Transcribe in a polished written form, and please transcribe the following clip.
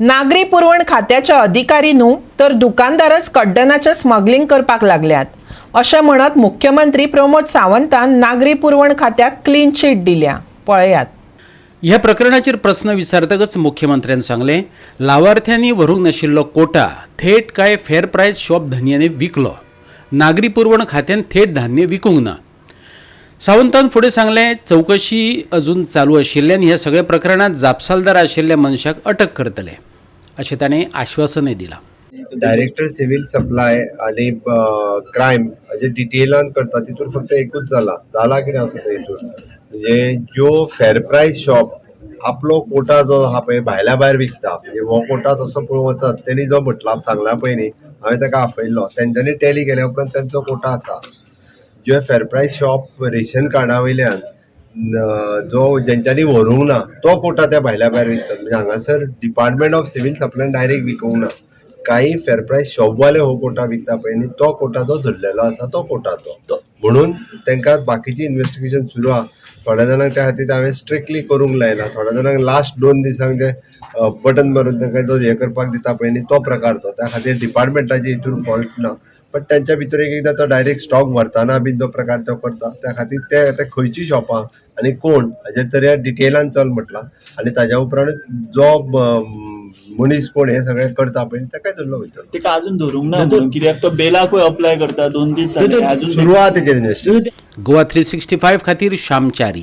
नागरी पुरवण खात्याच्या अधिकारी न्हू तर दुकानदारच कड्डनाचे स्मगलिंग करपाक लागल्यात अशें म्हणत मुख्यमंत्री प्रमोद सावंतान नागरी पुरवण खात्याक क्लीन चीट दिल्या. पळयात. ह्या प्रकरणाचेर प्रस्न विचारतकच मुख्यमंत्र्यान सांगलें, लावार्थ्यांनी व्हरूंक नाशिल्लो कोटा थेट काय फेर प्रायस शॉप धन्यानी विकलो. नागरी पुरवण खात्यान थेट धान्य विकूंक ना. सावंतान फुडें सांगलें, चवकशी अजून चालू आशिल्ल्यान ह्या सगळ्या प्रकरणात जापसालदार आशिल्ल्या मनशाक अटक करतले अशें ताणें आश्वासनय दिलां. डायरेक्टर सिव्हिल सप्लाय आणि क्रायम हाजे डिटेलान करता तितून फक्त एकूच जाला कितें आसा हितून म्हणजे ज्यो फेर प्रायस शॉप आपलो कोटा जो आहा पळय भायल्या भायर विकता म्हणजे हो कोटा तसो पळोवंक वचत तेणी जो म्हटला सांगला पळय न्ही हांवें ताका आपयल्लो तेंच्यांनी टॅली केल्या उपरांत तेंचो कोटा आसा. जे फेर प्रायस शॉप रेशन कार्डा वयल्यान जो जेंच्यांनी व्हरूंक ना तो कोटा त्या भायल्या भायर विकतात. म्हणजे हांगासर डिपार्टमेंट ऑफ सिव्हिल सप्लायन डायरेक्ट विकूंक ना. काही फेर प्रायस शॉपवाले हो कोटा विकता पळय न्ही तो कोटा जो धरलेलो आसा तो कोटा तो म्हणून तांकां बाकीची इन्व्हेस्टिगेशन सुरू आहा. थोड्या जाणांक त्या खातीर हांवें स्ट्रिक्टली करूंक लायला. थोड्या जाणांक लास्ट 2 दिसांक जे बटन मारून तांकां जो हे करपाक दिता पळय न्ही तो प्रकार तो त्या खातीर डिपार्टमेंटाची हितून फॉल्ट ना. बट त्यांच्या भितर एकदां तो डायरेक्ट स्टॉक व्हरतना बीन जो प्रकार तो करता त्या खातीर ते खंयची शॉपां आनी कोण हाजेर तरी डिटेलान चल म्हटलां आनी ताज्या उपरांत जो मनीस कोण हे सगळें करता पळय ताकाय धरलो वयतलो. तिका अजून धरूंक ना म्हणून कित्याक तो बेलाकूय अप्लाय करता 2 दीस जाले अजून सुरू आहा तेजेर इन्व्हेस्टिगेशन. गोवा 365 खातीर श्याम च्यारी.